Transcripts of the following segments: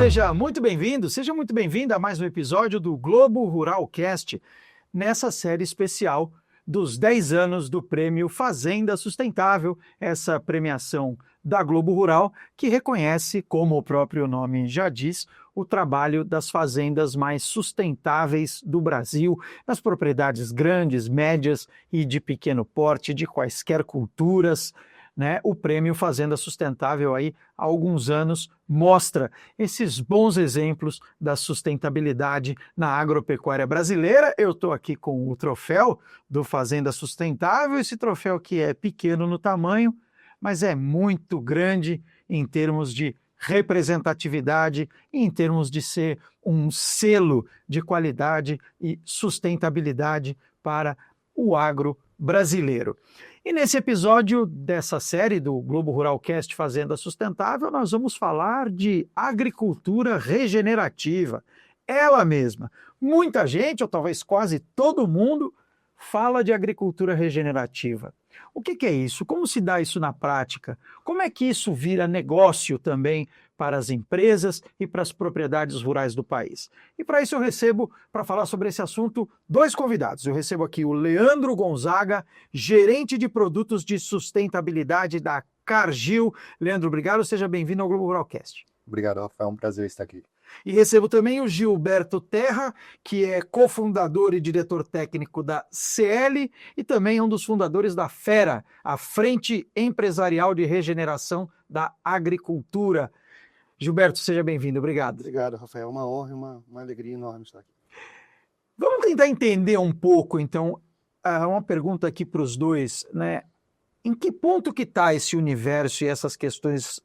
seja muito bem-vindo, seja muito bem-vinda a mais um episódio do Globo Rural Cast, nessa série especial dos 10 anos do Prêmio Fazenda Sustentável, essa premiação da Globo Rural que reconhece, como o próprio nome já diz, o trabalho das fazendas mais sustentáveis do Brasil, nas propriedades grandes, médias e de pequeno porte, de quaisquer culturas. Né? O Prêmio Fazenda Sustentável aí há alguns anos mostra esses bons exemplos da sustentabilidade na agropecuária brasileira. Eu estou aqui com o troféu do Fazenda Sustentável, esse troféu que é pequeno no tamanho, mas é muito grande em termos de representatividade e em termos de ser um selo de qualidade e sustentabilidade para o agro brasileiro. E nesse episódio dessa série do Globo Rural Cast Fazenda Sustentável, nós vamos falar de agricultura regenerativa. Ela mesma. Muita gente, ou talvez quase todo mundo, fala de agricultura regenerativa. O que é isso? Como se dá isso na prática? Como é que isso vira negócio também para as empresas e para as propriedades rurais do país? E para isso eu recebo, para falar sobre esse assunto, dois convidados. Eu recebo aqui o Leandro Gonzaga, gerente de produtos de sustentabilidade da Cargill. Leandro, obrigado, seja bem-vindo ao Globo Ruralcast. Obrigado, Rafael, é um prazer estar aqui. E recebo também o Gilberto Terra, que é cofundador e diretor técnico da CL e também um dos fundadores da FERA, a Frente Empresarial de Regeneração da Agricultura. Gilberto, seja bem-vindo, obrigado. Obrigado, Rafael, uma honra e uma alegria enorme estar aqui. Vamos tentar entender um pouco, então, uma pergunta aqui para os dois, né? Em que ponto que está esse universo e essas questões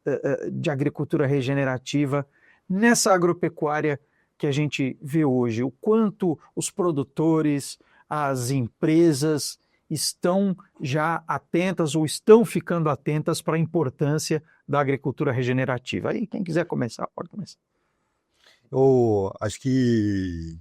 de agricultura regenerativa nessa agropecuária que a gente vê hoje? O quanto os produtores, as empresas estão já atentas ou estão ficando atentas para a importância da agricultura regenerativa? Aí, quem quiser começar, pode começar. Eu acho que,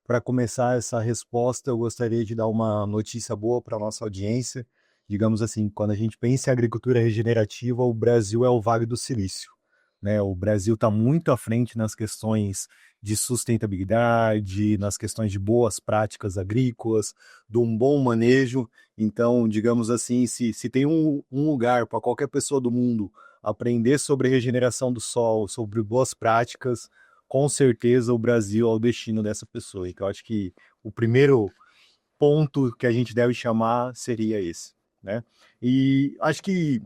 para começar essa resposta, eu gostaria de dar uma notícia boa para a nossa audiência. Digamos assim, quando a gente pensa em agricultura regenerativa, o Brasil é o Vale do Silício, né? O Brasil está muito à frente nas questões de sustentabilidade, nas questões de boas práticas agrícolas, de um bom manejo. Então, digamos assim, se tem um lugar para qualquer pessoa do mundo aprender sobre regeneração do solo, sobre boas práticas, com certeza o Brasil é o destino dessa pessoa. Então, eu acho que o primeiro ponto que a gente deve chamar seria esse, né? E acho que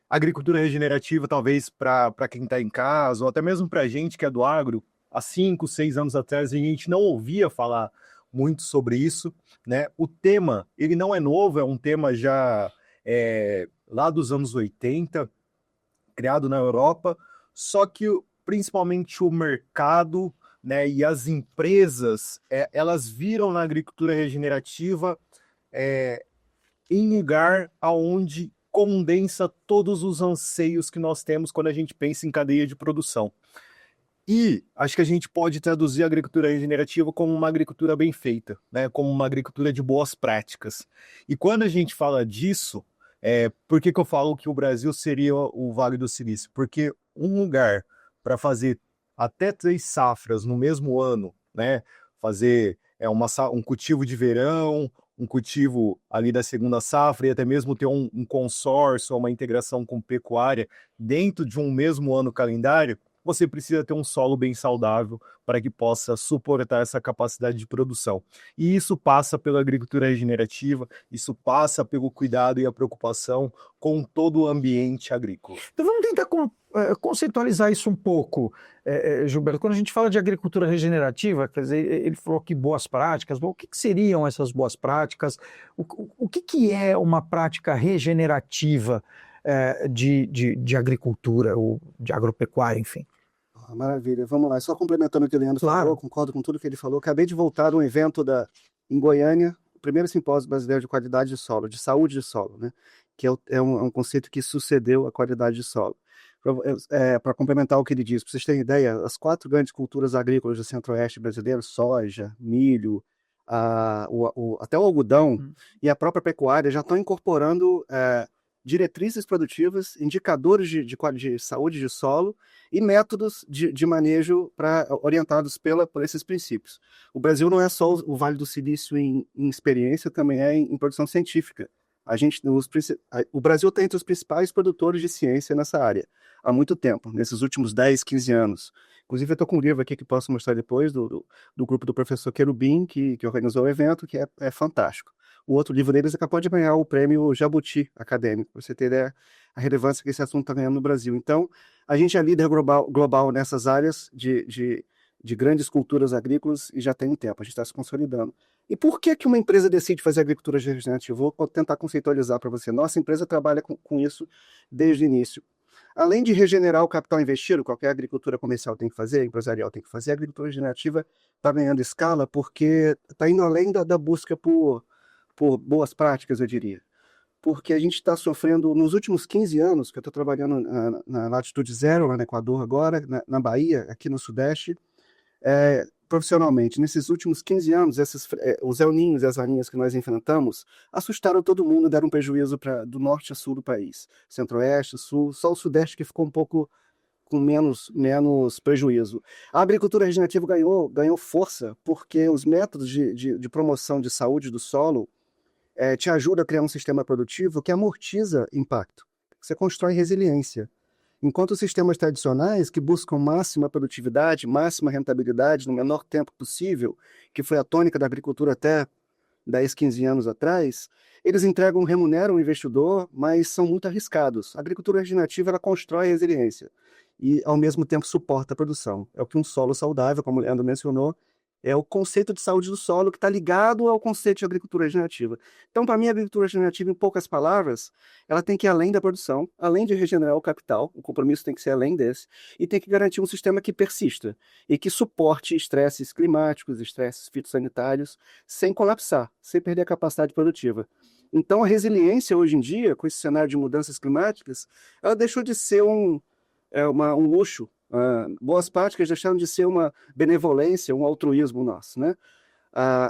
a agricultura regenerativa, talvez para quem está em casa, ou até mesmo para a gente que é do agro, há 5, 6 anos atrás a gente não ouvia falar muito sobre isso, né? O tema, ele não é novo, é um tema já lá dos anos 80, criado na Europa, só que principalmente o mercado, né, e as empresas, elas viram na agricultura regenerativa em lugar aonde condensa todos os anseios que nós temos quando a gente pensa em cadeia de produção. E acho que a gente pode traduzir a agricultura regenerativa como uma agricultura bem feita, né? Como uma agricultura de boas práticas. E quando a gente fala disso, por que eu falo que o Brasil seria o Vale do Silício? Porque um lugar para fazer até 3 safras no mesmo ano, né? Fazer um cultivo de verão, um cultivo ali da segunda safra e até mesmo ter um consórcio, uma integração com pecuária dentro de um mesmo ano calendário, você precisa ter um solo bem saudável para que possa suportar essa capacidade de produção. E isso passa pela agricultura regenerativa, isso passa pelo cuidado e a preocupação com todo o ambiente agrícola. Então vamos tentar conceitualizar isso um pouco, Gilberto. Quando a gente fala de agricultura regenerativa, quer dizer, ele falou que boas práticas, o que seriam essas boas práticas? O que é uma prática regenerativa de agricultura ou de agropecuária, enfim? Maravilha, vamos lá. Só complementando o que o Leandro falou, concordo com tudo que ele falou. Acabei de voltar de um evento em Goiânia, o primeiro simpósio brasileiro de qualidade de solo, de saúde de solo, né? Que é um conceito que sucedeu a qualidade de solo. Para complementar o que ele diz, para vocês terem ideia, as 4 grandes culturas agrícolas do centro-oeste brasileiro, soja, milho, até o algodão e a própria pecuária já estão incorporando diretrizes produtivas, indicadores de saúde de solo e métodos de manejo orientados por esses princípios. O Brasil não é só o Vale do Silício em experiência, também é em produção científica. O Brasil está entre os principais produtores de ciência nessa área há muito tempo, nesses últimos 10, 15 anos. Inclusive, eu estou com um livro aqui que posso mostrar depois, do grupo do professor Querubim, que organizou o evento, que é fantástico. O outro livro deles acabou de ganhar o prêmio Jabuti acadêmico, para você ter ideia a relevância que esse assunto está ganhando no Brasil. Então, a gente é líder global nessas áreas de grandes culturas agrícolas e já tem um tempo, a gente está se consolidando. E por que uma empresa decide fazer agricultura regenerativa? Vou tentar conceitualizar para você. Nossa empresa trabalha com isso desde o início. Além de regenerar o capital investido, qualquer agricultura comercial tem que fazer, empresarial tem que fazer, a agricultura regenerativa está ganhando escala porque está indo além da busca por boas práticas, eu diria. Porque a gente está sofrendo, nos últimos 15 anos, que eu estou trabalhando na Latitude Zero, lá no Equador agora, na Bahia, aqui no Sudeste, profissionalmente, nesses últimos 15 anos, os El Ninhos e as laninhas que nós enfrentamos assustaram todo mundo, deram um prejuízo do norte a sul do país. Centro-oeste, sul, só o Sudeste que ficou um pouco com menos prejuízo. A agricultura regenerativa ganhou força porque os métodos de promoção de saúde do solo te ajudam a criar um sistema produtivo que amortiza impacto. Você constrói resiliência. Enquanto os sistemas tradicionais, que buscam máxima produtividade, máxima rentabilidade no menor tempo possível, que foi a tônica da agricultura até 10, 15 anos atrás, eles remuneram o investidor, mas são muito arriscados. A agricultura regenerativa ela constrói resiliência e, ao mesmo tempo, suporta a produção. É o que um solo saudável, como o Leandro mencionou, é o conceito de saúde do solo que está ligado ao conceito de agricultura regenerativa. Então, para mim, a agricultura regenerativa, em poucas palavras, ela tem que ir além da produção, além de regenerar o capital, o compromisso tem que ser além desse, e tem que garantir um sistema que persista e que suporte estresses climáticos, estresses fitossanitários, sem colapsar, sem perder a capacidade produtiva. Então, a resiliência, hoje em dia, com esse cenário de mudanças climáticas, ela deixou de ser um luxo. Boas práticas deixaram de ser uma benevolência, um altruísmo nosso, né?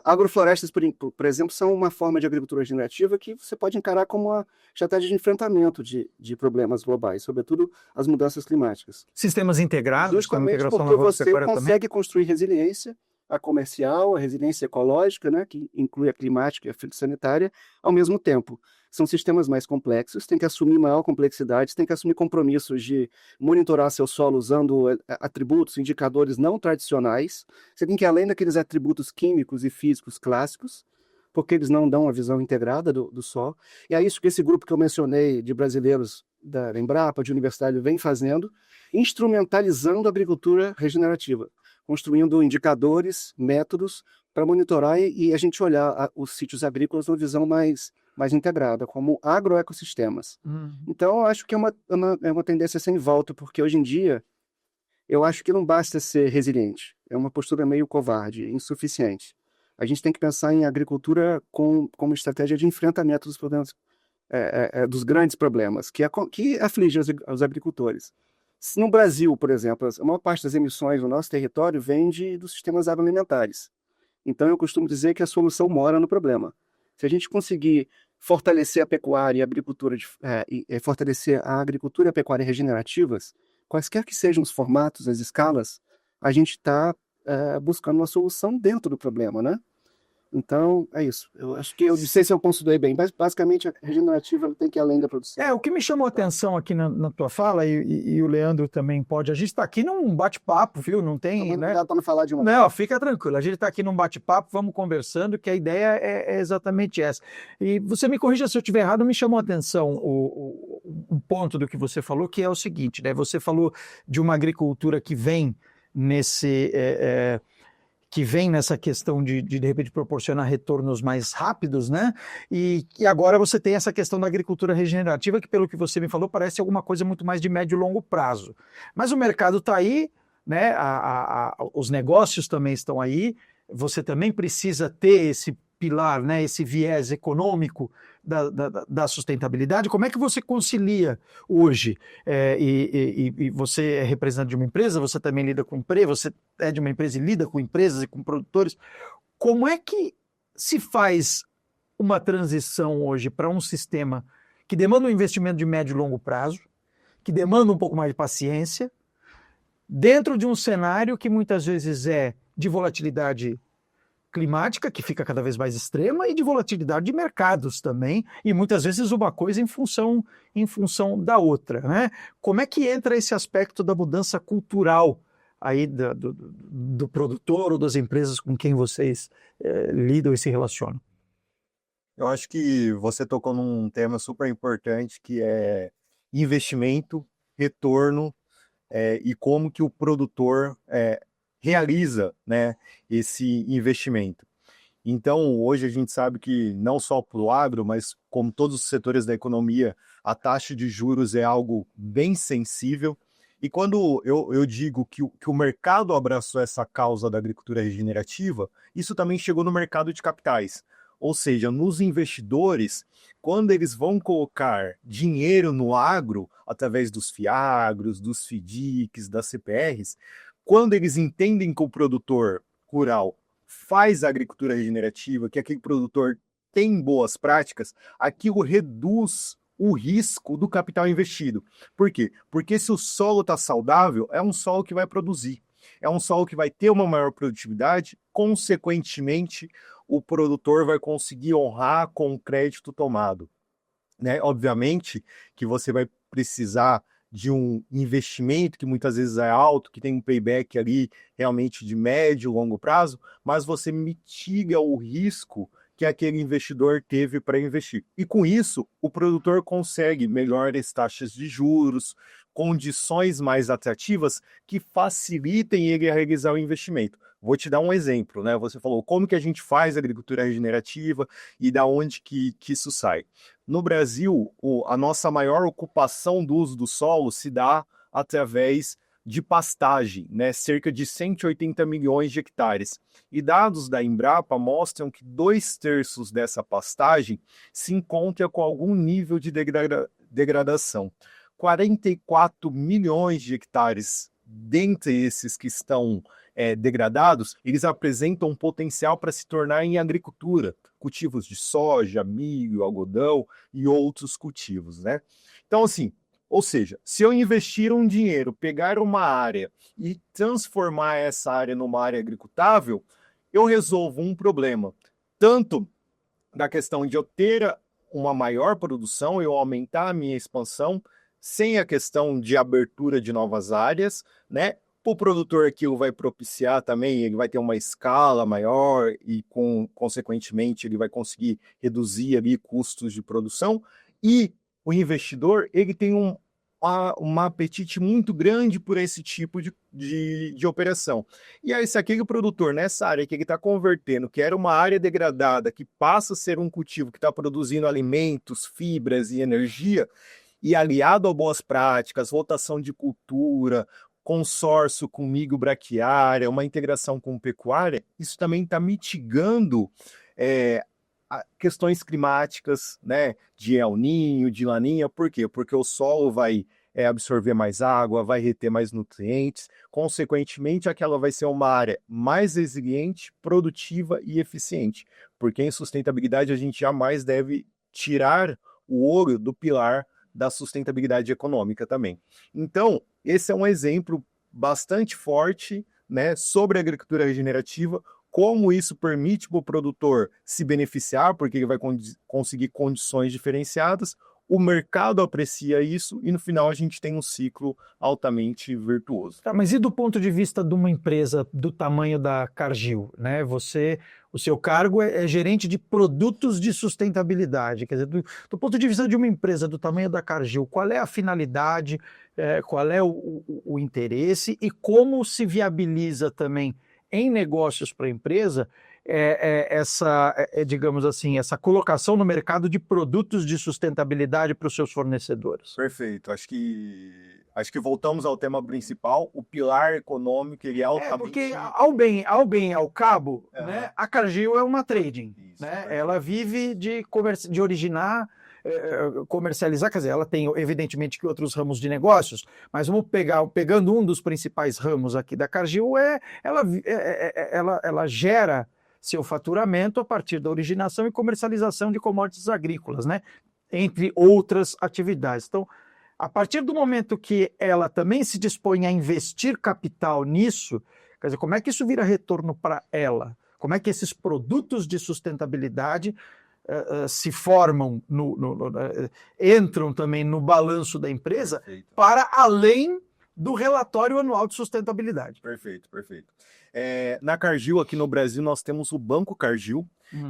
Agroflorestas, por exemplo, são uma forma de agricultura regenerativa que você pode encarar como uma estratégia de enfrentamento de problemas globais, sobretudo as mudanças climáticas. Sistemas integrados, justamente porque você consegue construir resiliência, a comercial, a resiliência ecológica, né, que inclui a climática e a fitossanitária, ao mesmo tempo. São sistemas mais complexos, tem que assumir maior complexidade, tem que assumir compromissos de monitorar seu solo usando atributos, indicadores não tradicionais. Você tem que ir além daqueles atributos químicos e físicos clássicos, porque eles não dão uma visão integrada do solo. E é isso que esse grupo que eu mencionei de brasileiros da Embrapa, de universidade, vem fazendo, instrumentalizando a agricultura regenerativa, construindo indicadores, métodos para monitorar e a gente olhar os sítios agrícolas numa visão mais integrada, como agroecossistemas. Então, eu acho que é uma tendência sem volta, porque hoje em dia, eu acho que não basta ser resiliente. É uma postura meio covarde, insuficiente. A gente tem que pensar em agricultura como estratégia de enfrentamento dos problemas, dos grandes problemas, que afligem os agricultores. No Brasil, por exemplo, a maior parte das emissões no nosso território vem dos sistemas agroalimentares. Então, eu costumo dizer que a solução mora no problema. Se a gente conseguir fortalecer a pecuária e a agricultura, fortalecer a agricultura e a pecuária regenerativas, quaisquer que sejam os formatos, as escalas, a gente está buscando uma solução dentro do problema, né? Então, é isso. Eu acho que eu não sei se eu considerei bem, mas basicamente a regenerativa tem que ir além da produção. O que me chamou a atenção aqui na tua fala, e o Leandro também pode, a gente está aqui num bate-papo, viu? Não tem. Não dá para não falar de uma. Não, fica tranquilo, a gente está aqui num bate-papo, vamos conversando, que a ideia é exatamente essa. E você me corrija se eu estiver errado, me chamou a atenção um ponto do que você falou, que é o seguinte, né? Você falou de uma agricultura que vem nessa questão de repente proporcionar retornos mais rápidos, né? E agora você tem essa questão da agricultura regenerativa, que pelo que você me falou parece alguma coisa muito mais de médio e longo prazo. Mas o mercado está aí, né? Os negócios também estão aí, você também precisa ter esse pilar, né? Esse viés econômico da sustentabilidade. Como é que você concilia hoje? E você é representante de uma empresa, você também lida com empresas, você é de uma empresa e lida com empresas e com produtores. Como é que se faz uma transição hoje para um sistema que demanda um investimento de médio e longo prazo, que demanda um pouco mais de paciência, dentro de um cenário que muitas vezes é de volatilidade climática, que fica cada vez mais extrema, e de volatilidade de mercados também, e muitas vezes uma coisa em função da outra, né? Como é que entra esse aspecto da mudança cultural aí do produtor ou das empresas com quem vocês lidam e se relacionam? Eu acho que você tocou num tema super importante que é investimento, retorno, e como que o produtor realiza, né, esse investimento. Então, hoje a gente sabe que não só para o agro, mas como todos os setores da economia, a taxa de juros é algo bem sensível. E quando eu digo que o mercado abraçou essa causa da agricultura regenerativa, isso também chegou no mercado de capitais. Ou seja, nos investidores, quando eles vão colocar dinheiro no agro, através dos FIAGROS, dos FIDICs, das CPRs, quando eles entendem que o produtor rural faz a agricultura regenerativa, que aquele produtor tem boas práticas, aquilo reduz o risco do capital investido. Por quê? Porque se o solo está saudável, é um solo que vai produzir. É um solo que vai ter uma maior produtividade, consequentemente, o produtor vai conseguir honrar com o crédito tomado, né? Obviamente que você vai precisar de um investimento que muitas vezes é alto, que tem um payback ali realmente de médio e longo prazo, mas você mitiga o risco que aquele investidor teve para investir. E com isso, o produtor consegue melhores taxas de juros, condições mais atrativas que facilitem ele a realizar o investimento. Vou te dar um exemplo, né? Você falou como que a gente faz agricultura regenerativa e da onde que isso sai. No Brasil, a nossa maior ocupação do uso do solo se dá através de pastagem, né? Cerca de 180 milhões de hectares. E dados da Embrapa mostram que 2/3 dessa pastagem se encontra com algum nível de degradação. 44 milhões de hectares, dentre esses que estão degradados, eles apresentam um potencial para se tornar em agricultura, cultivos de soja, milho, algodão e outros cultivos, né? Então, assim, ou seja, se eu investir um dinheiro, pegar uma área e transformar essa área numa área agricultável, eu resolvo um problema, tanto da questão de eu ter uma maior produção, eu aumentar a minha expansão, sem a questão de abertura de novas áreas, né? O produtor aquilo vai propiciar também, ele vai ter uma escala maior e, consequentemente, ele vai conseguir reduzir ali custos de produção. E o investidor, ele tem um apetite muito grande por esse tipo de operação. E aí, se aquele produtor, nessa área que ele está convertendo, que era uma área degradada, que passa a ser um cultivo que está produzindo alimentos, fibras e energia, e aliado a boas práticas, rotação de cultura, consórcio com milho braquiária, uma integração com pecuária, isso também está mitigando questões climáticas, né, de El Niño, de Laninha. Por quê? Porque o solo vai absorver mais água, vai reter mais nutrientes, consequentemente aquela vai ser uma área mais resiliente, produtiva e eficiente, porque em sustentabilidade a gente jamais deve tirar o ouro do pilar da sustentabilidade econômica também. Então, esse é um exemplo bastante forte, né, sobre a agricultura regenerativa, como isso permite para o produtor se beneficiar, porque ele vai conseguir condições diferenciadas, o mercado aprecia isso e no final a gente tem um ciclo altamente virtuoso. Tá, mas e do ponto de vista de uma empresa do tamanho da Cargill, né? O seu cargo é gerente de produtos de sustentabilidade. Quer dizer, do ponto de vista de uma empresa do tamanho da Cargill, qual é a finalidade, qual é o interesse e como se viabiliza também em negócios para a empresa digamos assim, essa colocação no mercado de produtos de sustentabilidade para os seus fornecedores? Perfeito. Acho que voltamos ao tema principal, o pilar econômico, ele é altamente... Porque ao bem e ao cabo, né, a Cargill é uma trading. Isso, né? Ela vive de originar, comercializar, quer dizer, ela tem evidentemente que outros ramos de negócios, mas pegando um dos principais ramos aqui da Cargill, ela gera seu faturamento a partir da originação e comercialização de commodities agrícolas, né? entre outras atividades. Então, a partir do momento que ela também se dispõe a investir capital nisso, quer dizer, como é que isso vira retorno para ela? Como é que esses produtos de sustentabilidade se formam, entram também no balanço da empresa, Perfeito. para além do relatório anual de sustentabilidade? Perfeito, perfeito. Na Cargill, aqui no Brasil, nós temos o Banco Cargill,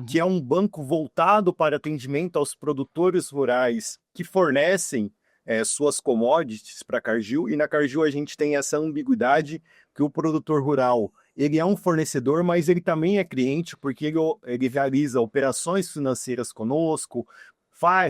que é um banco voltado para atendimento aos produtores rurais que fornecem suas commodities para a Cargill, e na Cargill a gente tem essa ambiguidade que o produtor rural, ele é um fornecedor, mas ele também é cliente, porque ele realiza operações financeiras conosco,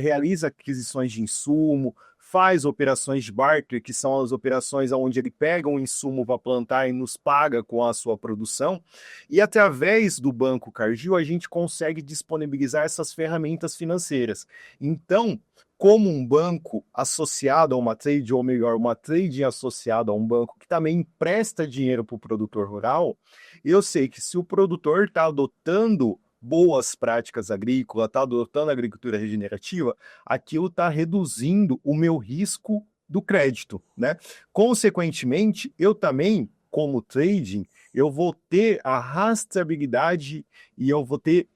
realiza aquisições de insumo, faz operações de barter, que são as operações onde ele pega um insumo para plantar e nos paga com a sua produção, e através do Banco Cargill a gente consegue disponibilizar essas ferramentas financeiras. Então, como um banco associado a uma trade, ou melhor, uma trading associada a um banco que também empresta dinheiro para o produtor rural, eu sei que se o produtor está adotando boas práticas agrícolas, está adotando a agricultura regenerativa, aquilo está reduzindo o meu risco do crédito, né? Consequentemente, eu também, como trading, eu vou ter a rastreabilidade e eu vou ter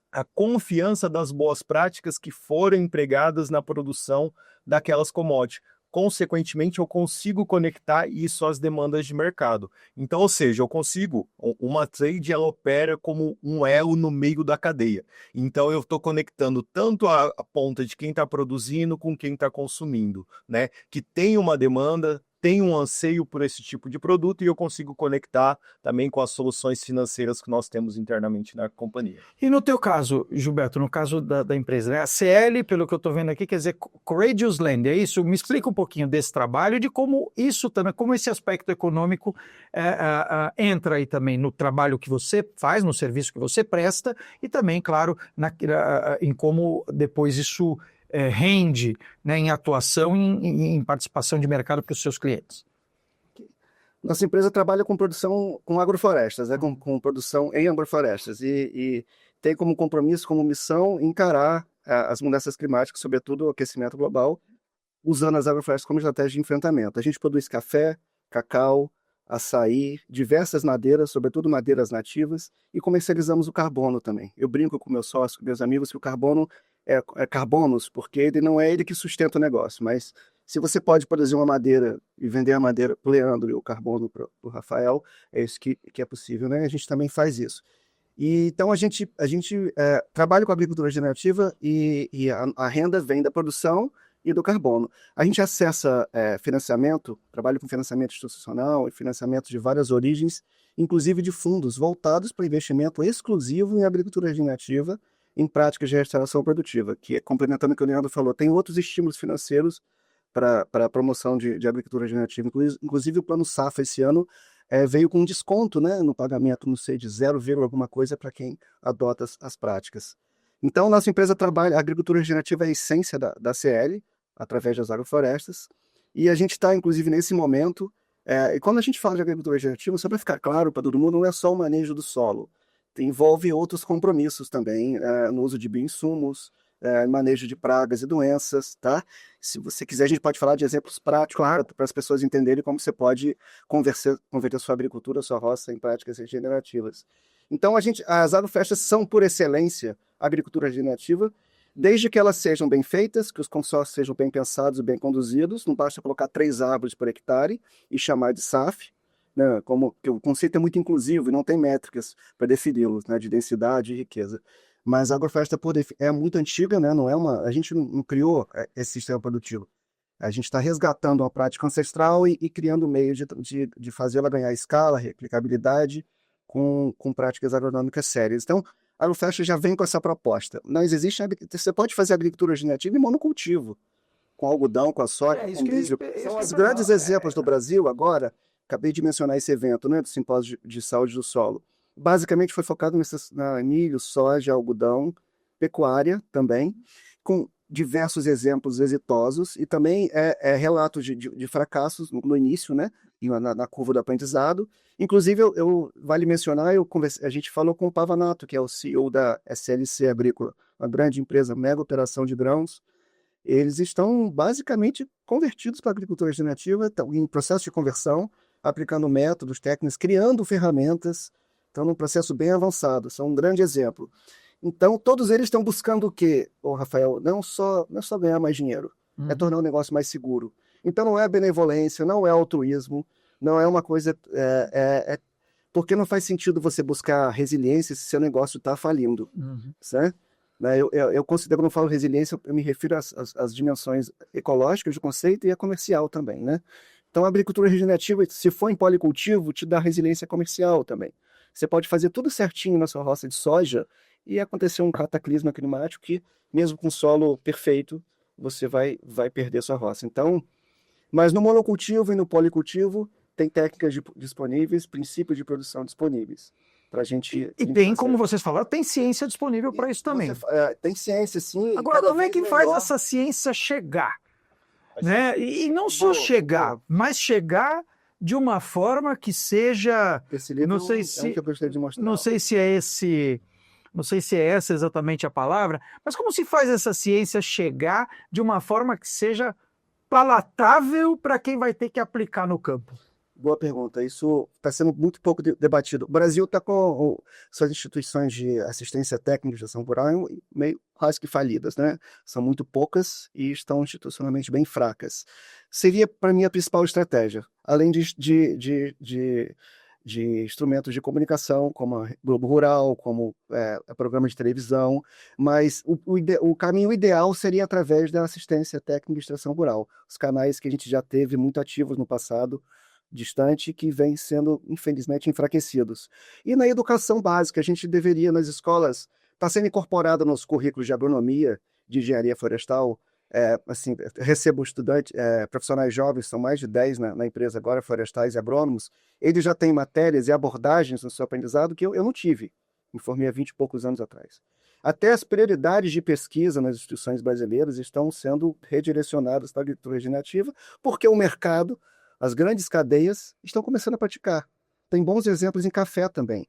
a confiança das boas práticas que foram empregadas na produção daquelas commodities. Consequentemente, eu consigo conectar isso às demandas de mercado. Então, ou seja, uma trade ela opera como um elo no meio da cadeia. Então, eu estou conectando tanto a ponta de quem está produzindo com quem está consumindo, né? Que tem uma demanda, tem um anseio por esse tipo de produto, e eu consigo conectar também com as soluções financeiras que nós temos internamente na companhia. E no teu caso, Gilberto, no caso da empresa, né? A CL, pelo que eu estou vendo aqui, quer dizer Courageous Land, é isso? Me explica um pouquinho desse trabalho e de como isso também, como esse aspecto econômico entra aí também no trabalho que você faz, no serviço que você presta, e também, claro, em como depois isso rende, né, em atuação e em participação de mercado para os seus clientes. Nossa empresa trabalha com produção com agroflorestas, né, com produção em agroflorestas, e tem como compromisso, como missão, encarar as mudanças climáticas, sobretudo o aquecimento global, usando as agroflorestas como estratégia de enfrentamento. A gente produz café, cacau, açaí, diversas madeiras, sobretudo madeiras nativas, e comercializamos o carbono também. Eu brinco com meus sócios, com meus amigos, que o carbono é carbonos, porque ele não é ele que sustenta o negócio, mas se você pode produzir uma madeira e vender a madeira para o Leandro e o carbono para o Rafael, é isso que é possível, né? A gente também faz isso. E, então, a gente trabalha com a agricultura regenerativa e a renda vem da produção e do carbono. A gente acessa financiamento, trabalha com financiamento institucional e financiamento de várias origens, inclusive de fundos voltados para investimento exclusivo em agricultura regenerativa, em práticas de restauração produtiva, que, complementando o que o Leandro falou, tem outros estímulos financeiros para a promoção de agricultura regenerativa. Inclusive, o Plano Safra esse ano veio com um desconto, né, no pagamento, não sei, de 0, alguma coisa para quem adota as práticas. Então, nossa empresa trabalha, a agricultura regenerativa é a essência da CL, através das agroflorestas, e a gente está, inclusive, nesse momento, e quando a gente fala de agricultura regenerativa, só para ficar claro para todo mundo, não é só o manejo do solo, envolve outros compromissos também, no uso de bioinsumos, manejo de pragas e doenças, tá? Se você quiser, a gente pode falar de exemplos práticos, claro, para as pessoas entenderem como você pode converter sua agricultura, sua roça em práticas regenerativas. Então, as agroflorestas são, por excelência, agricultura regenerativa, desde que elas sejam bem feitas, que os consórcios sejam bem pensados e bem conduzidos, não basta colocar 3 árvores por hectare e chamar de SAF, né, que o conceito é muito inclusivo e não tem métricas para defini-los, né, de densidade e riqueza. Mas a agrofloresta é muito antiga, né, a gente não criou esse sistema produtivo. A gente está resgatando uma prática ancestral e criando meios de fazê-la ganhar escala, replicabilidade, com práticas agronômicas sérias. Então, a agrofloresta já vem com essa proposta. Mas você pode fazer agricultura regenerativa em monocultivo, com algodão, com a soja, com milho. São os grandes exemplos do Brasil agora. Acabei de mencionar esse evento, né, do Simpósio de Saúde do Solo. Basicamente foi focado na milho, soja, algodão, pecuária também, com diversos exemplos exitosos e também relatos de fracassos no início, né, na curva do aprendizado. Inclusive, vale mencionar, a gente falou com o Pavanato, que é o CEO da SLC Agrícola, uma grande empresa, mega operação de grãos, eles estão basicamente convertidos para a agricultura regenerativa, estão em processo de conversão, aplicando métodos técnicos, criando ferramentas, estão num processo bem avançado, são um grande exemplo. Então, todos eles estão buscando o quê, Rafael? Não é só ganhar mais dinheiro, é tornar o negócio mais seguro. Então, não é benevolência, não é altruísmo, não é uma coisa... porque não faz sentido você buscar resiliência se seu negócio está falindo, certo? Eu considero, quando eu falo resiliência, eu me refiro às dimensões ecológicas do conceito e a comercial também, né? Então, a agricultura regenerativa, se for em policultivo, te dá resiliência comercial também. Você pode fazer tudo certinho na sua roça de soja e acontecer um cataclisma climático que, mesmo com solo perfeito, você vai perder sua roça. Então, mas no monocultivo e no policultivo, tem técnicas disponíveis, princípios de produção disponíveis. Pra gente E tem, como vocês falaram, tem ciência disponível para isso também. Tem ciência, sim. Agora, como é que faz essa ciência chegar? Né? E não só chegar, mas chegar de uma forma que seja... Não sei se, que eu gostaria de mostrar. Não sei se é essa exatamente a palavra, mas como se faz essa ciência chegar de uma forma que seja palatável para quem vai ter que aplicar no campo? Boa pergunta. Isso está sendo muito pouco debatido. O Brasil está com suas instituições de assistência técnica de gestão rural meio quase que falidas, né? São muito poucas e estão institucionalmente bem fracas. Seria, para mim, a principal estratégia, além de instrumentos de comunicação, como a Globo Rural, como programa de televisão, mas o caminho ideal seria através da assistência técnica de extração rural, os canais que a gente já teve muito ativos no passado, distante, que vêm sendo, infelizmente, enfraquecidos. E na educação básica, a gente deveria, nas escolas, está sendo incorporada nos currículos de agronomia, de engenharia florestal, recebo estudantes, profissionais jovens, são mais de 10 na empresa agora, florestais e agrônomos, eles já têm matérias e abordagens no seu aprendizado que eu não tive, me formei há 20 e poucos anos atrás. Até as prioridades de pesquisa nas instituições brasileiras estão sendo redirecionadas para a agricultura regenerativa, porque o mercado, as grandes cadeias, estão começando a praticar. Tem bons exemplos em café também.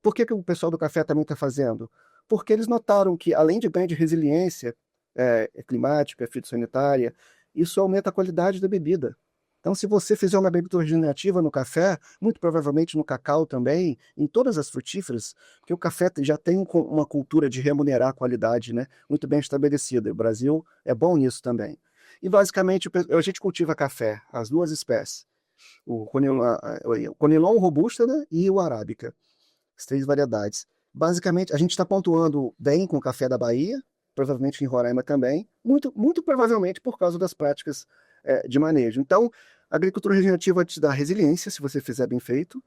Por que o pessoal do café também está fazendo? Porque eles notaram que, além de ganho de resiliência climática, fitossanitária, isso aumenta a qualidade da bebida. Então, se você fizer uma agricultura regenerativa no café, muito provavelmente no cacau também, em todas as frutíferas, porque o café já tem uma cultura de remunerar a qualidade, né, muito bem estabelecida. O Brasil é bom nisso também. E, basicamente, a gente cultiva café, as duas espécies. O Conilon robusta, né, e o arábica. As 3 variedades. Basicamente, a gente está pontuando bem com o café da Bahia, provavelmente em Roraima também, muito provavelmente por causa das práticas de manejo. Então, a agricultura regenerativa te dá resiliência, se você fizer bem feito,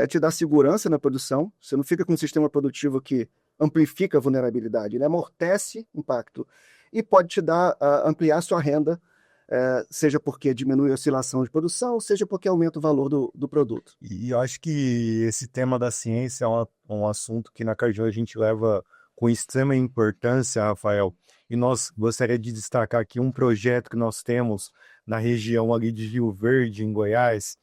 te dá segurança na produção, você não fica com um sistema produtivo que amplifica a vulnerabilidade, ele amortece impacto e pode te dar, ampliar sua renda, seja porque diminui a oscilação de produção, seja porque aumenta o valor do produto. E eu acho que esse tema da ciência é um assunto que na Cargill a gente leva com extrema importância, Rafael, e nós gostaria de destacar aqui um projeto que nós temos na região ali de Rio Verde, em Goiás,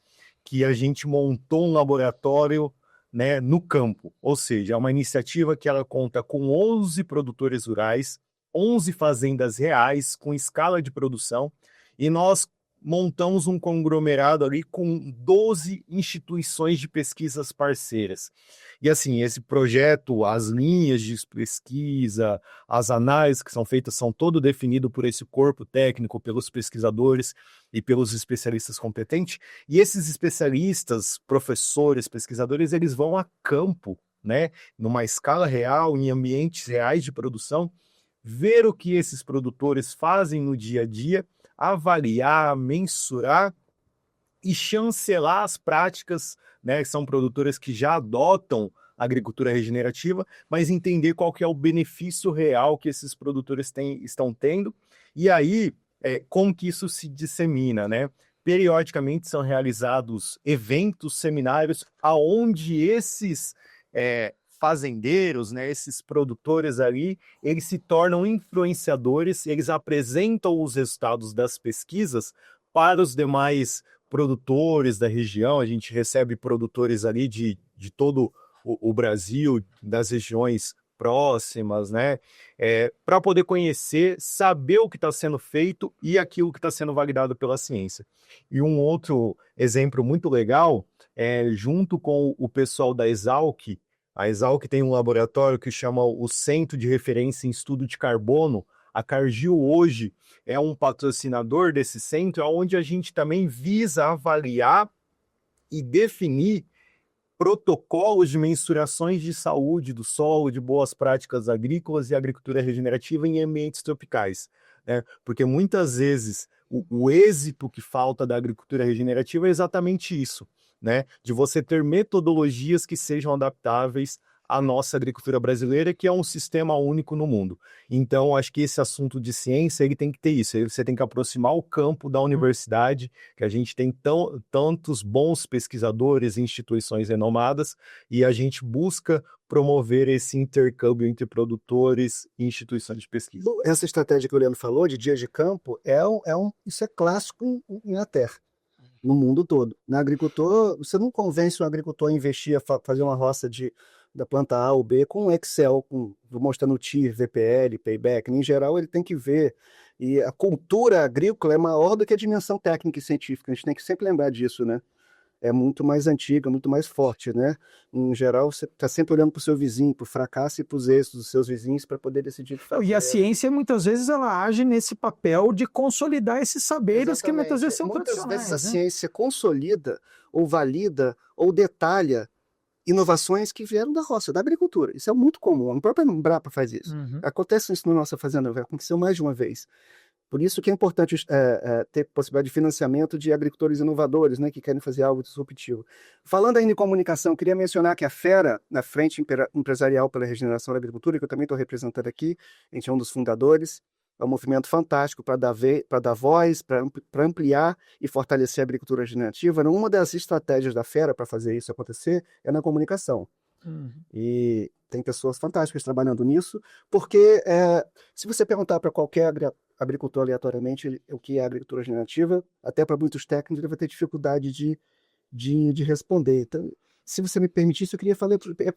que a gente montou um laboratório, né, no campo, ou seja, é uma iniciativa que ela conta com 11 produtores rurais, 11 fazendas reais com escala de produção, e nós montamos um conglomerado ali com 12 instituições de pesquisas parceiras. E assim, esse projeto, as linhas de pesquisa, as análises que são feitas são todo definido por esse corpo técnico, pelos pesquisadores e pelos especialistas competentes. E esses especialistas, professores, pesquisadores, eles vão a campo, né, numa escala real, em ambientes reais de produção, ver o que esses produtores fazem no dia a dia, avaliar, mensurar e chancelar as práticas, né? São produtores que já adotam a agricultura regenerativa, mas entender qual que é o benefício real que esses produtores estão tendo, e aí como que isso se dissemina, né? Periodicamente são realizados eventos, seminários, aonde esses fazendeiros, né, esses produtores ali, eles se tornam influenciadores, eles apresentam os resultados das pesquisas para os demais produtores da região. A gente recebe produtores ali de todo o Brasil, das regiões próximas, né? Para poder conhecer, saber o que está sendo feito e aquilo que está sendo validado pela ciência. E um outro exemplo muito legal é junto com o pessoal da Exalc. A Exalc tem um laboratório que chama o Centro de Referência em Estudo de Carbono. A Cargill hoje é um patrocinador desse centro, onde a gente também visa avaliar e definir protocolos de mensurações de saúde do solo, de boas práticas agrícolas e agricultura regenerativa em ambientes tropicais, né? Porque muitas vezes o êxito que falta da agricultura regenerativa é exatamente isso, né? De você ter metodologias que sejam adaptáveis à nossa agricultura brasileira, que é um sistema único no mundo. Então, acho que esse assunto de ciência, ele tem que ter isso. Você tem que aproximar o campo da universidade, que a gente tem tantos bons pesquisadores e instituições renomadas, e a gente busca promover esse intercâmbio entre produtores e instituições de pesquisa. Bom, essa estratégia que o Leandro falou, de dias de campo, isso é clássico em Inglaterra, no mundo todo. Na agricultor, você não convence um agricultor a investir, a fazer uma roça da planta A ou B com Excel, mostrando TIR, VPL, payback. Em geral, ele tem que ver. E a cultura agrícola é maior do que a dimensão técnica e científica. A gente tem que sempre lembrar disso, né? É muito mais antiga, muito mais forte, né? Em geral, você está sempre olhando para o seu vizinho, para o fracasso e para os êxitos dos seus vizinhos para poder decidir o que fazer. E a ciência, muitas vezes, ela age nesse papel de consolidar esses saberes. Exatamente. Que muitas vezes são muitas vezes a né? ciência consolida, ou valida, ou detalha inovações que vieram da roça, da agricultura. Isso é muito comum. A própria Embrapa faz isso. Acontece isso na nossa fazenda, aconteceu mais de uma vez. Por isso que é importante ter possibilidade de financiamento de agricultores inovadores, né, que querem fazer algo disruptivo. Falando ainda em comunicação, queria mencionar que a FERA, na Frente Empresarial pela Regeneração da Agricultura, que eu também estou representando aqui, a gente é um dos fundadores, é um movimento fantástico para dar voz, para ampliar e fortalecer a agricultura regenerativa. Uma das estratégias da FERA para fazer isso acontecer é na comunicação. E tem pessoas fantásticas trabalhando nisso, porque se você perguntar para qualquer agricultor aleatoriamente o que é agricultura regenerativa, até para muitos técnicos ele vai ter dificuldade de responder. Então, se você me permitisse, eu queria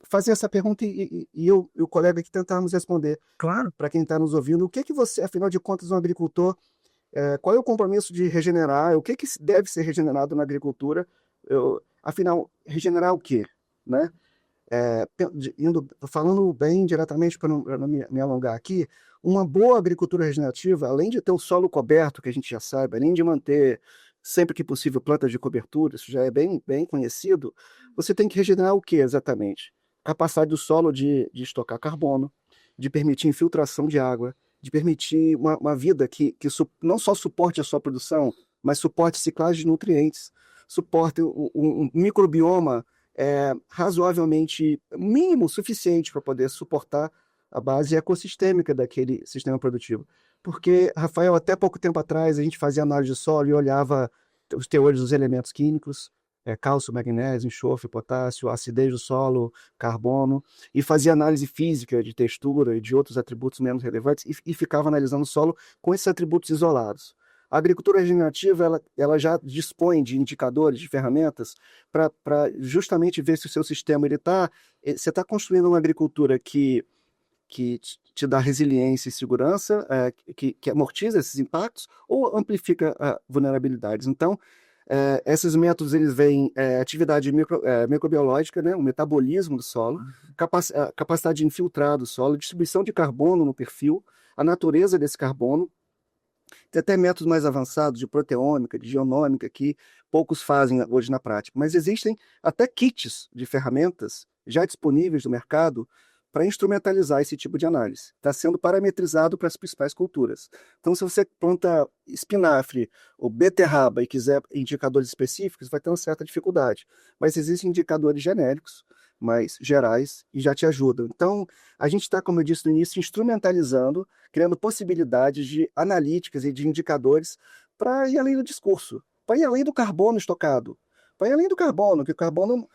fazer essa pergunta e eu e o colega aqui tentarmos responder. Claro. Para quem está nos ouvindo, o que você, afinal de contas, um agricultor, qual é o compromisso de regenerar? O que deve ser regenerado na agricultura? Afinal, regenerar o quê? Né? Falando bem diretamente, para não me alongar aqui, uma boa agricultura regenerativa, além de ter o solo coberto, que a gente já sabe, além de manter sempre que possível plantas de cobertura, isso já é bem conhecido, você tem que regenerar o que exatamente? Capacidade do solo de estocar carbono, de permitir infiltração de água, de permitir uma vida que não só suporte a sua produção, mas suporte ciclagem de nutrientes, suporte um microbioma razoavelmente mínimo, suficiente para poder suportar a base ecossistêmica daquele sistema produtivo. Porque, Rafael, até pouco tempo atrás a gente fazia análise de solo e olhava os teores dos elementos químicos, cálcio, magnésio, enxofre, potássio, acidez do solo, carbono, e fazia análise física de textura e de outros atributos menos relevantes e ficava analisando o solo com esses atributos isolados. A agricultura regenerativa ela já dispõe de indicadores, de ferramentas, para justamente ver se o seu sistema você está construindo uma agricultura que te dá resiliência e segurança, que amortiza esses impactos ou amplifica vulnerabilidades. Então, esses métodos eles veem atividade microbiológica, né, o metabolismo do solo, capacidade de infiltrar do solo, distribuição de carbono no perfil, a natureza desse carbono. Tem até métodos mais avançados de proteômica, de genômica, que poucos fazem hoje na prática. Mas existem até kits de ferramentas já disponíveis no mercado para instrumentalizar esse tipo de análise. Está sendo parametrizado para as principais culturas. Então, se você planta espinafre ou beterraba e quiser indicadores específicos, vai ter uma certa dificuldade. Mas existem indicadores genéricos, mais gerais, e já te ajudam. Então, a gente está, como eu disse no início, instrumentalizando, criando possibilidades de analíticas e de indicadores para ir além do discurso, para ir além do carbono estocado, para ir além do carbono, que o carbono,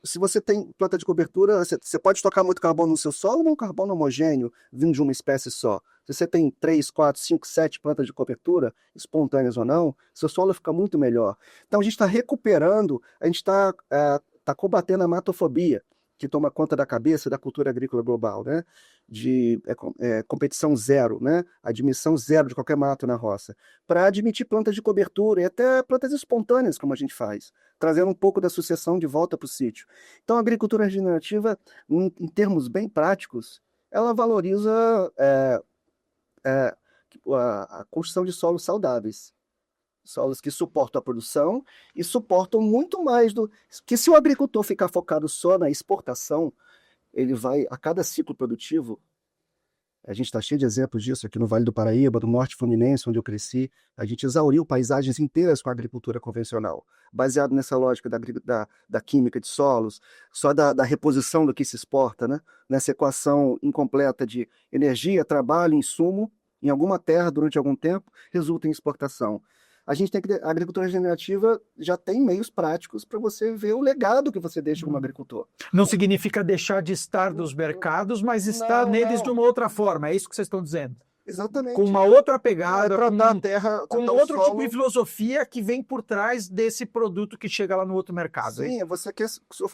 se você tem planta de cobertura, você pode estocar muito carbono no seu solo, não um carbono homogêneo, vindo de uma espécie só. Se você tem 3, 4, 5, 7 plantas de cobertura, espontâneas ou não, seu solo fica muito melhor. Então, a gente está recuperando, a gente está combatendo a matofobia, que toma conta da cabeça da cultura agrícola global, né? De competição zero, né? Admissão zero de qualquer mato na roça, para admitir plantas de cobertura e até plantas espontâneas, como a gente faz, trazendo um pouco da sucessão de volta para o sítio. Então, a agricultura regenerativa, em termos bem práticos, ela valoriza a construção de solos saudáveis, solos que suportam a produção e suportam muito mais do que se o agricultor ficar focado só na exportação, ele vai, a cada ciclo produtivo, a gente está cheio de exemplos disso aqui no Vale do Paraíba, do Norte Fluminense, onde eu cresci, a gente exauriu paisagens inteiras com a agricultura convencional, baseado nessa lógica da química de solos, só da reposição do que se exporta, né? Nessa equação incompleta de energia, trabalho, insumo, em alguma terra durante algum tempo, resulta em exportação. A gente tem que a agricultura regenerativa já tem meios práticos para você ver o legado que você deixa como agricultor. Não significa deixar de estar nos mercados, mas estar neles de uma outra forma. É isso que vocês estão dizendo. Exatamente. Com uma outra pegada, tratar a terra, com outro tipo de filosofia que vem por trás desse produto que chega lá no outro mercado. Sim, você quer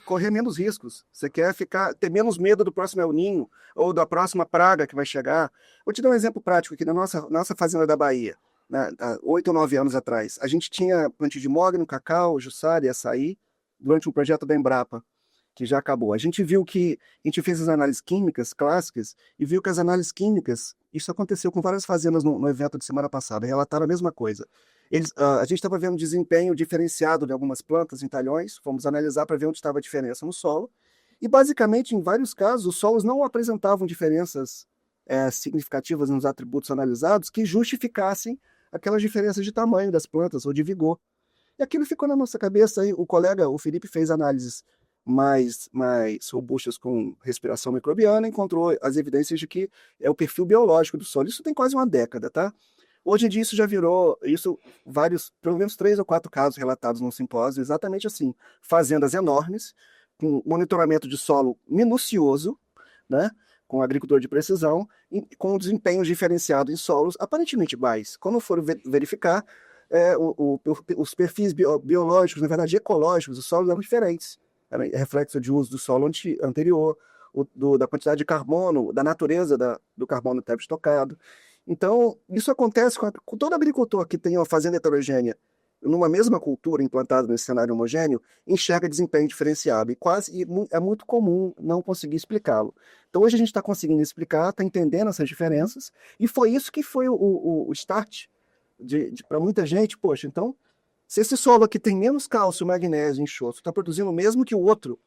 correr menos riscos. Você quer ter menos medo do próximo El Ninho ou da próxima praga que vai chegar. Vou te dar um exemplo prático aqui na nossa fazenda da Bahia. Há 8 ou 9 anos atrás, a gente tinha plantio de mogno, cacau, jussara e açaí durante um projeto da Embrapa, que já acabou. A gente fez as análises químicas clássicas e viu que as análises químicas, isso aconteceu com várias fazendas no evento de semana passada, relataram a mesma coisa. A gente estava vendo desempenho diferenciado de algumas plantas em talhões, fomos analisar para ver onde estava a diferença no solo, e basicamente, em vários casos, os solos não apresentavam diferenças significativas nos atributos analisados que justificassem aquelas diferenças de tamanho das plantas ou de vigor. E aquilo ficou na nossa cabeça. Aí o colega, o Felipe, fez análises mais robustas com respiração microbiana, encontrou as evidências de que é o perfil biológico do solo. Isso tem quase uma década, tá? Hoje em dia isso já virou, pelo menos 3 ou 4 casos relatados no simpósio, exatamente assim. Fazendas enormes, com monitoramento de solo minucioso, né? Com agricultor de precisão, com desempenho diferenciado em solos aparentemente iguais. Quando for verificar, os perfis biológicos, na verdade ecológicos, dos solos eram diferentes. Era reflexo de uso do solo anterior, da quantidade de carbono, da natureza do carbono que estava estocado. Então, isso acontece com todo agricultor que tem uma fazenda heterogênea, numa mesma cultura implantada nesse cenário homogêneo, enxerga desempenho diferenciado e é muito comum não conseguir explicá-lo. Então hoje a gente está conseguindo explicar, está entendendo essas diferenças, e foi isso que foi o start para muita gente. Poxa, então, se esse solo aqui tem menos cálcio, magnésio, enxofre, está produzindo o mesmo que o outro,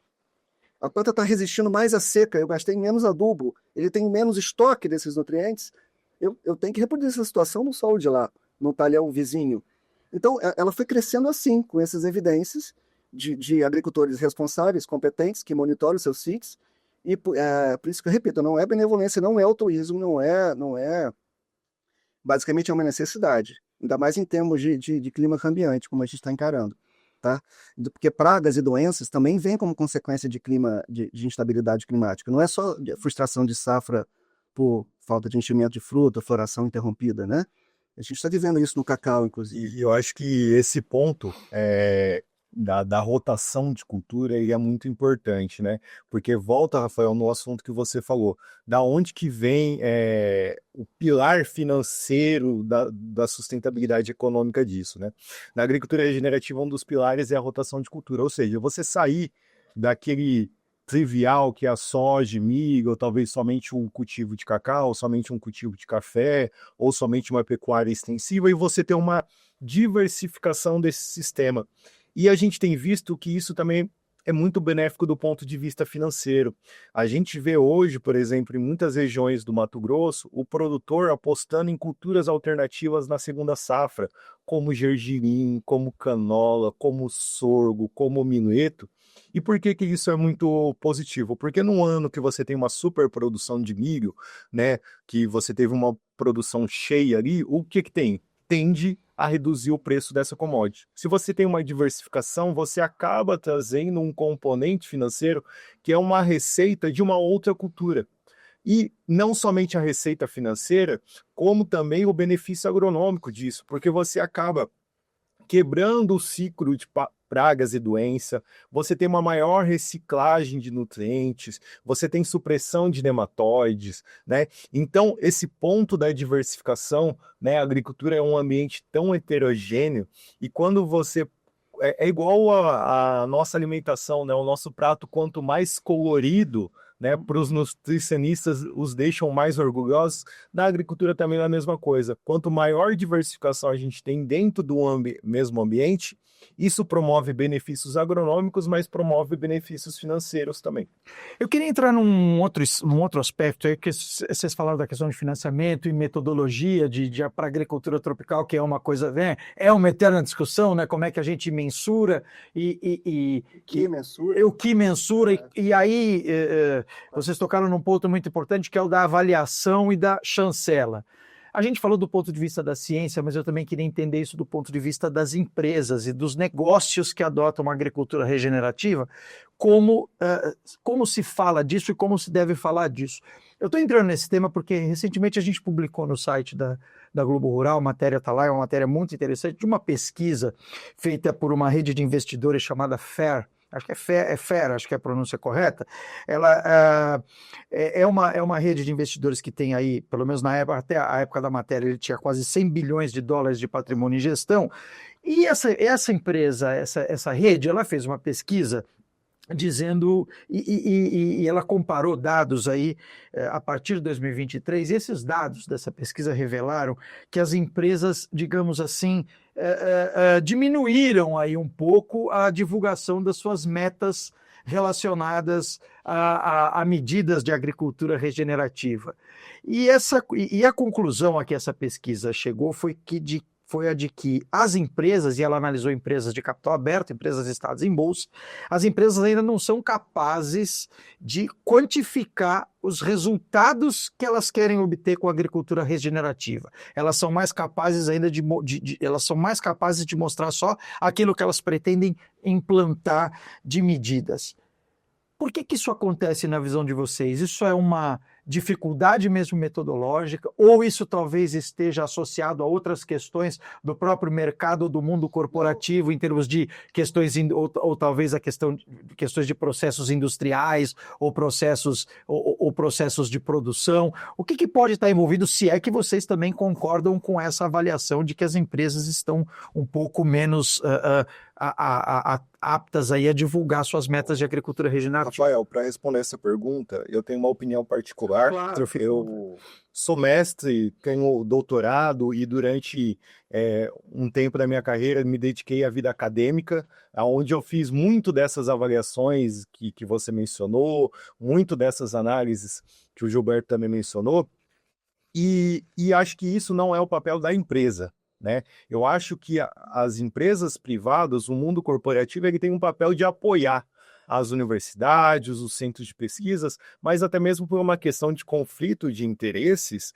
a planta está resistindo mais à seca, eu gastei menos adubo, ele tem menos estoque desses nutrientes, eu tenho que reproduzir essa situação no solo de lá, no talhão vizinho. Então, ela foi crescendo assim, com essas evidências de agricultores responsáveis, competentes, que monitoram os seus sítios, e por isso que eu repito, não é benevolência, não é altruísmo, não é basicamente é uma necessidade, ainda mais em termos de clima cambiante, como a gente está encarando, tá? Porque pragas e doenças também vêm como consequência de instabilidade climática, não é só frustração de safra por falta de enchimento de fruta, floração interrompida, né? A gente está vivendo isso no cacau, inclusive. E eu acho que esse ponto da rotação de cultura ele é muito importante, né? Porque volta, Rafael, no assunto que você falou. Da onde que vem o pilar financeiro da sustentabilidade econômica disso, né? Na agricultura regenerativa, um dos pilares é a rotação de cultura. Ou seja, você sair daquele trivial que é a soja, milho, ou talvez somente um cultivo de cacau, somente um cultivo de café, ou somente uma pecuária extensiva, e você ter uma diversificação desse sistema. E a gente tem visto que isso também é muito benéfico do ponto de vista financeiro. A gente vê hoje, por exemplo, em muitas regiões do Mato Grosso, o produtor apostando em culturas alternativas na segunda safra, como gergelim, como canola, como sorgo, como minueto. E por que isso é muito positivo? Porque num ano que você tem uma superprodução de milho, né, que você teve uma produção cheia ali, o que tem? Tende a reduzir o preço dessa commodity. Se você tem uma diversificação, você acaba trazendo um componente financeiro que é uma receita de uma outra cultura. E não somente a receita financeira, como também o benefício agronômico disso, porque você acaba quebrando o ciclo de pragas e doença, você tem uma maior reciclagem de nutrientes, você tem supressão de nematóides, né? Então, esse ponto da diversificação, né? A agricultura é um ambiente tão heterogêneo e quando você é igual a nossa alimentação, né? O nosso prato, quanto mais colorido, né, para os nutricionistas os deixam mais orgulhosos, na agricultura também é a mesma coisa. Quanto maior diversificação a gente tem dentro do mesmo ambiente, isso promove benefícios agronômicos, mas promove benefícios financeiros também. Eu queria entrar num outro aspecto aí, que vocês falaram da questão de financiamento e metodologia para a agricultura tropical, que é uma coisa, é uma eterna discussão, né? Como é que a gente mensura o que mensura. E aí vocês tocaram num ponto muito importante, que é o da avaliação e da chancela. A gente falou do ponto de vista da ciência, mas eu também queria entender isso do ponto de vista das empresas e dos negócios que adotam uma agricultura regenerativa, como se fala disso e como se deve falar disso. Eu estou entrando nesse tema porque recentemente a gente publicou no site da Globo Rural, a matéria está lá, é uma matéria muito interessante, de uma pesquisa feita por uma rede de investidores chamada FAIR. Acho que é FAIR, acho que é a pronúncia correta. Ela é uma rede de investidores que tem aí, pelo menos na época, até a época da matéria, ele tinha quase 100 bilhões de dólares de patrimônio em gestão. E essa empresa, essa rede, ela fez uma pesquisa dizendo, e ela comparou dados aí a partir de 2023, e esses dados dessa pesquisa revelaram que as empresas, digamos assim, diminuíram aí um pouco a divulgação das suas metas relacionadas a medidas de agricultura regenerativa. E a conclusão a que essa pesquisa chegou foi a de que as empresas, e ela analisou empresas de capital aberto, empresas listadas em bolsa, as empresas ainda não são capazes de quantificar os resultados que elas querem obter com a agricultura regenerativa. Elas são mais capazes ainda elas são mais capazes de mostrar só aquilo que elas pretendem implantar de medidas. Por que isso acontece na visão de vocês? Isso é uma dificuldade mesmo metodológica, ou isso talvez esteja associado a outras questões do próprio mercado ou do mundo corporativo, em termos de questões, ou talvez questões de processos industriais, ou processos de produção? O que pode estar envolvido, se é que vocês também concordam com essa avaliação de que as empresas estão um pouco menos aptas aí a divulgar suas metas de agricultura regenerativa? Rafael, para responder essa pergunta, eu tenho uma opinião particular. Claro. Eu sou mestre, tenho doutorado e durante um tempo da minha carreira me dediquei à vida acadêmica, onde eu fiz muito dessas avaliações que você mencionou, muito dessas análises que o Gilberto também mencionou, e acho que isso não é o papel da empresa, né? Eu acho que as empresas privadas, o mundo corporativo, ele tem um papel de apoiar as universidades, os centros de pesquisas, mas até mesmo por uma questão de conflito de interesses,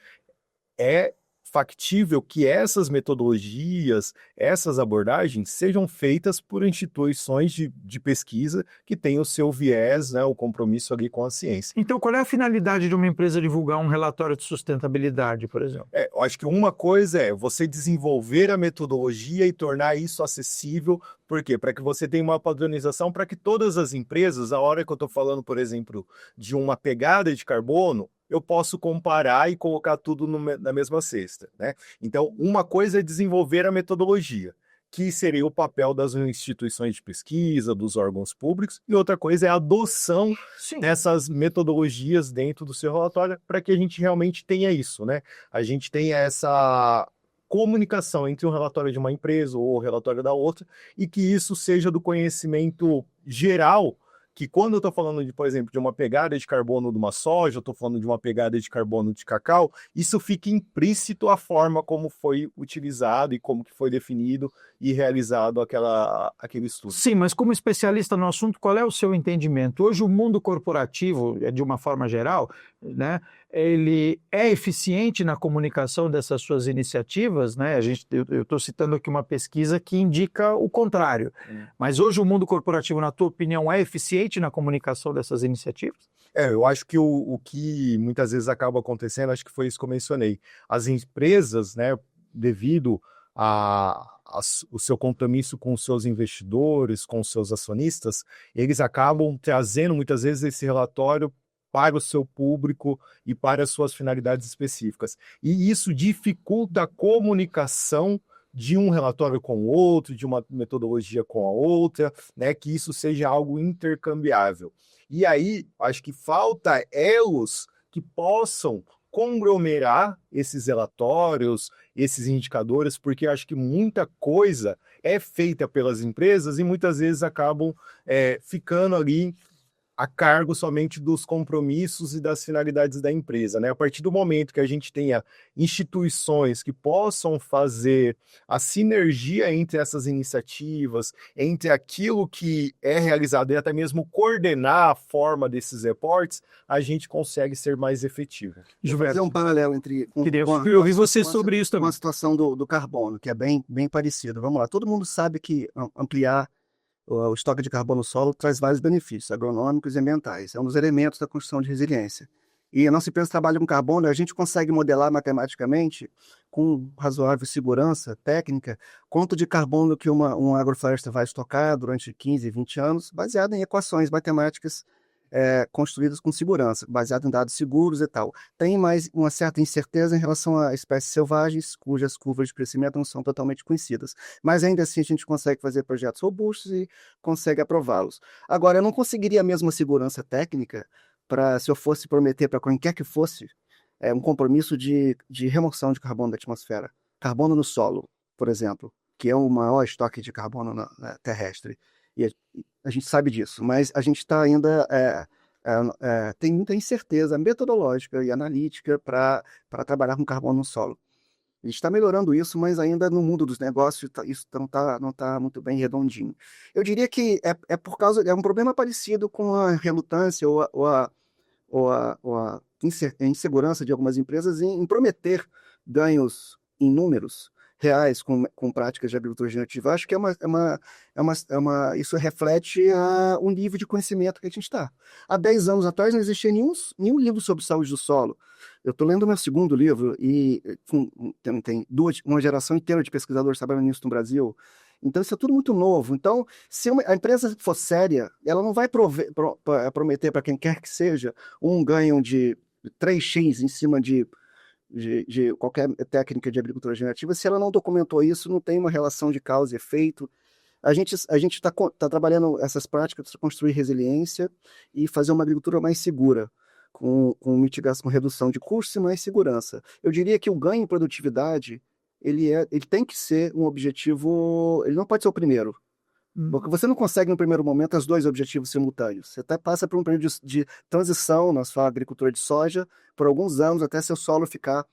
é factível que essas metodologias, essas abordagens sejam feitas por instituições de pesquisa que têm o seu viés, né, o compromisso ali com a ciência. Então, qual é a finalidade de uma empresa divulgar um relatório de sustentabilidade, por exemplo? Eu acho que uma coisa é você desenvolver a metodologia e tornar isso acessível. Por quê? Para que você tenha uma padronização, para que todas as empresas, a hora que eu estou falando, por exemplo, de uma pegada de carbono, eu posso comparar e colocar tudo na mesma cesta, né? Então, uma coisa é desenvolver a metodologia, que seria o papel das instituições de pesquisa, dos órgãos públicos, e outra coisa é a adoção dessas metodologias dentro do seu relatório, para que a gente realmente tenha isso, né? A gente tenha essa comunicação entre o relatório de uma empresa ou o relatório da outra, e que isso seja do conhecimento geral, que quando eu estou falando, por exemplo, de uma pegada de carbono de uma soja, eu estou falando de uma pegada de carbono de cacau, isso fica implícito a forma como foi utilizado e como que foi definido e realizado aquele estudo. Sim, mas como especialista no assunto, qual é o seu entendimento? Hoje o mundo corporativo, de uma forma geral, né, ele é eficiente na comunicação dessas suas iniciativas, né? Eu estou citando aqui uma pesquisa que indica o contrário. Mas hoje o mundo corporativo, na tua opinião, é eficiente na comunicação dessas iniciativas? Eu acho que o que muitas vezes acaba acontecendo, acho que foi isso que eu mencionei. As empresas, né, devido o seu compromisso com os seus investidores, com os seus acionistas, eles acabam trazendo muitas vezes esse relatório para o seu público e para as suas finalidades específicas. E isso dificulta a comunicação de um relatório com o outro, de uma metodologia com a outra, né, que isso seja algo intercambiável. E aí, acho que falta elos que possam conglomerar esses relatórios, esses indicadores, porque acho que muita coisa é feita pelas empresas e muitas vezes acabam ficando ali a cargo somente dos compromissos e das finalidades da empresa, né? A partir do momento que a gente tenha instituições que possam fazer a sinergia entre essas iniciativas, entre aquilo que é realizado e até mesmo coordenar a forma desses reportes, a gente consegue ser mais efetivo. Vou fazer um paralelo entre... Eu ouvi você sobre isso também. Com a situação do carbono, que é bem parecido. Vamos lá, todo mundo sabe que ampliar o estoque de carbono no solo traz vários benefícios agronômicos e ambientais. É um dos elementos da construção de resiliência. E a nossa empresa trabalha com carbono, a gente consegue modelar matematicamente, com razoável segurança técnica, quanto de carbono que uma agrofloresta vai estocar durante 15, 20 anos, baseado em equações matemáticas construídas com segurança, baseado em dados seguros e tal. Tem mais uma certa incerteza em relação a espécies selvagens, cujas curvas de crescimento não são totalmente conhecidas. Mas ainda assim a gente consegue fazer projetos robustos e consegue aprová-los. Agora, eu não conseguiria a mesma segurança técnica se eu fosse prometer para quem quer que fosse um compromisso de remoção de carbono da atmosfera. Carbono no solo, por exemplo, que é o maior estoque de carbono terrestre. E a gente sabe disso, mas a gente está ainda tem muita incerteza metodológica e analítica para trabalhar com carbono no solo. A gente está melhorando isso, mas ainda no mundo dos negócios isso não tá muito bem redondinho. Eu diria que é um problema parecido com a relutância ou a insegurança de algumas empresas em prometer ganhos em números reais com práticas de agricultura regenerativa. Acho que isso reflete um nível de conhecimento que a gente está. Há 10 anos atrás não existia nenhum livro sobre saúde do solo. Eu estou lendo o meu segundo livro e tem uma geração inteira de pesquisadores trabalhando nisso no Brasil. Então, isso é tudo muito novo. Então, se a empresa for séria, ela não vai prometer para quem quer que seja um ganho de 3x em cima de qualquer técnica de agricultura regenerativa, se ela não documentou isso, não tem uma relação de causa e efeito. A gente está trabalhando essas práticas para construir resiliência e fazer uma agricultura mais segura, com mitigação, com redução de custos e mais segurança. Eu diria que o ganho em produtividade, ele tem que ser um objetivo, ele não pode ser o primeiro. Porque você não consegue, no primeiro momento, os dois objetivos simultâneos. Você até passa por um período de transição na sua agricultura de soja, por alguns anos, até seu solo ficar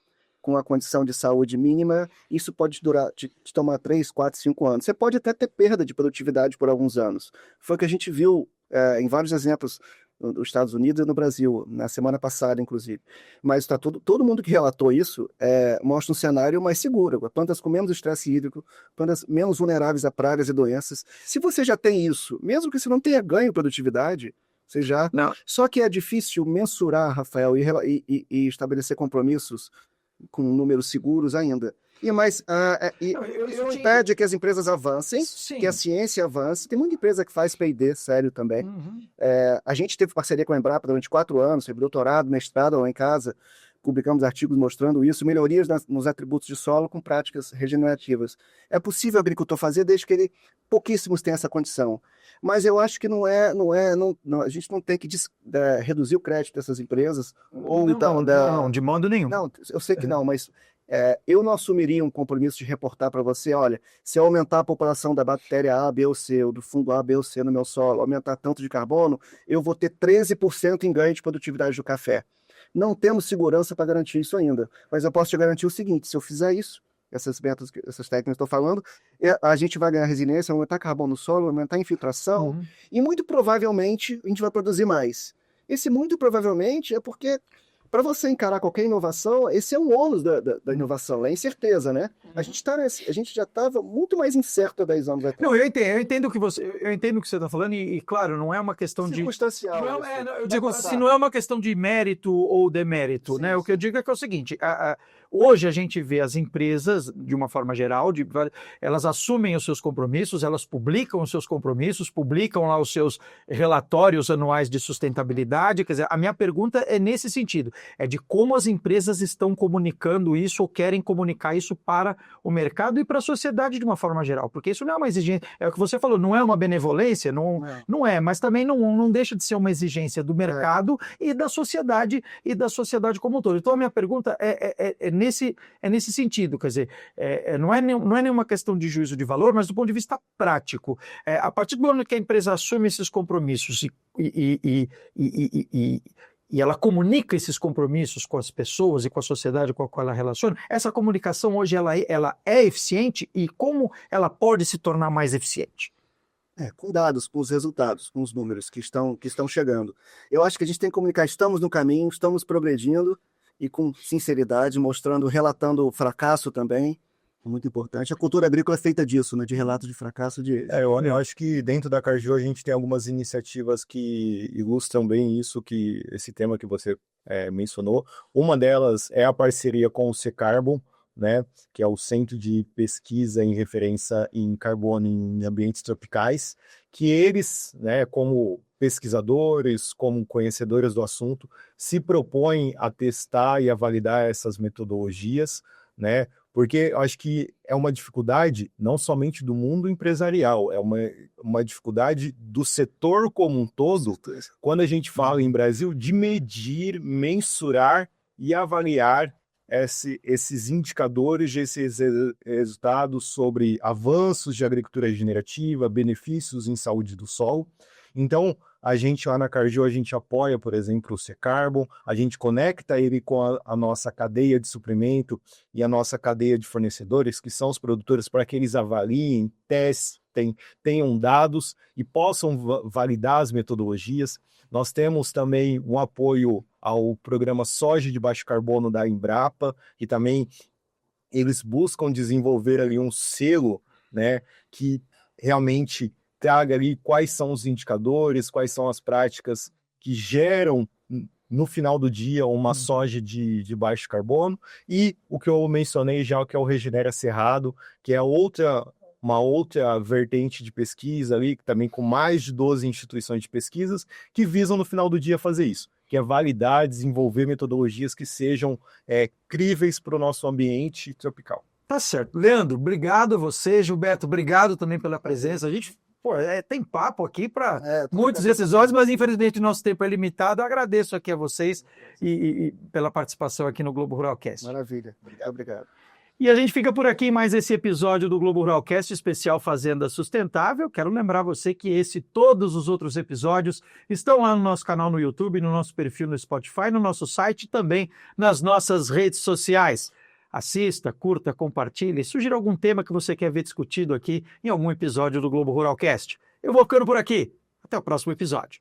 com a condição de saúde mínima. Isso pode te tomar 3, 4, 5 anos. Você pode até ter perda de produtividade por alguns anos. Foi o que a gente viu em vários exemplos nos Estados Unidos e no Brasil, na semana passada, inclusive. Mas todo mundo que relatou isso mostra um cenário mais seguro. Plantas com menos estresse hídrico, plantas menos vulneráveis a pragas e doenças. Se você já tem isso, mesmo que você não tenha ganho em produtividade, você já... Não. Só que é difícil mensurar, Rafael, e estabelecer compromissos com números seguros ainda. Isso impede que as empresas avancem, Sim. que a ciência avance. Tem muita empresa que faz P&D sério também. A gente teve parceria com a Embrapa durante 4 anos, teve doutorado, mestrado lá em casa, publicamos artigos mostrando isso, melhorias nos atributos de solo com práticas regenerativas. É possível o agricultor fazer, desde que pouquíssimos têm essa condição. Mas eu acho que a gente não tem que reduzir o crédito dessas empresas. Não, de modo nenhum. Não, eu sei que não, mas eu não assumiria um compromisso de reportar para você, olha, se eu aumentar a população da bactéria A, B ou C, ou do fungo A, B ou C no meu solo, aumentar tanto de carbono, eu vou ter 13% em ganho de produtividade do café. Não temos segurança para garantir isso ainda, mas eu posso te garantir o seguinte, se eu fizer isso, essas técnicas que eu estou falando, a gente vai ganhar resiliência, aumentar carbono no solo, aumentar a infiltração, e muito provavelmente a gente vai produzir mais. Esse muito provavelmente é porque, para você encarar qualquer inovação, esse é um ônus da inovação, é incerteza, né? A gente já estava muito mais incerto há 10 anos atrás. Não, eu entendo o que você está falando, e claro, não é uma questão circunstancial. Eu digo assim, não é uma questão de mérito ou demérito, né? O que eu digo é o seguinte, hoje a gente vê as empresas, de uma forma geral, elas assumem os seus compromissos, elas publicam os seus compromissos, publicam lá os seus relatórios anuais de sustentabilidade. Quer dizer, a minha pergunta é nesse sentido, é de como as empresas estão comunicando isso ou querem comunicar isso para o mercado e para a sociedade de uma forma geral, porque isso não é uma exigência, é o que você falou, não é uma benevolência, não é, mas também não deixa de ser uma exigência do mercado e da sociedade como um todo. Então a minha pergunta é nesse sentido, quer dizer, não é nenhuma questão de juízo de valor, mas do ponto de vista prático. A partir do momento que a empresa assume esses compromissos e ela comunica esses compromissos com as pessoas e com a sociedade com a qual ela relaciona, essa comunicação hoje ela é eficiente, e como ela pode se tornar mais eficiente? Com dados, com os resultados, com os números que estão chegando. Eu acho que a gente tem que comunicar, estamos no caminho, estamos progredindo, e com sinceridade, mostrando, relatando o fracasso também, muito importante. A cultura agrícola é feita disso, né, de relatos de fracasso. Eu acho que dentro da Cargill a gente tem algumas iniciativas que ilustram bem isso, esse tema que você mencionou. Uma delas é a parceria com o C-Carbon, né, que é o Centro de Pesquisa em Referência em Carbono em Ambientes Tropicais, que eles, né, como pesquisadores, como conhecedores do assunto, se propõem a testar e a validar essas metodologias, né, porque eu acho que é uma dificuldade não somente do mundo empresarial, é uma dificuldade do setor como um todo, quando a gente fala em Brasil, de medir, mensurar e avaliar esses indicadores, esses resultados sobre avanços de agricultura regenerativa, benefícios em saúde do solo. Então, a gente lá na Cargill, a gente apoia, por exemplo, o C-Carbon, a gente conecta ele com a nossa cadeia de suprimento e a nossa cadeia de fornecedores, que são os produtores, para que eles avaliem, testem, tenham dados e possam validar as metodologias. Nós temos também um apoio ao programa Soja de Baixo Carbono da Embrapa, que também eles buscam desenvolver ali um selo, né, que realmente traga ali quais são os indicadores, quais são as práticas que geram, no final do dia, uma soja de baixo carbono. E o que eu mencionei já, que é o Regenera Cerrado, que é uma outra vertente de pesquisa ali, também com mais de 12 instituições de pesquisas, que visam no final do dia fazer isso, que é validar, desenvolver metodologias que sejam críveis para o nosso ambiente tropical. Tá certo. Leandro, obrigado a você. Gilberto, obrigado também pela presença. A gente tem papo aqui para muitos episódios, mas infelizmente o nosso tempo é limitado. Eu agradeço aqui a vocês e pela participação aqui no Globo Rural Cast. Maravilha. Obrigado. E a gente fica por aqui em mais esse episódio do Globo Rural Cast especial Fazenda Sustentável. Quero lembrar você que esse e todos os outros episódios estão lá no nosso canal no YouTube, no nosso perfil no Spotify, no nosso site e também nas nossas redes sociais. Assista, curta, compartilhe, sugira algum tema que você quer ver discutido aqui em algum episódio do Globo Rural Cast. Eu vou ficando por aqui. Até o próximo episódio.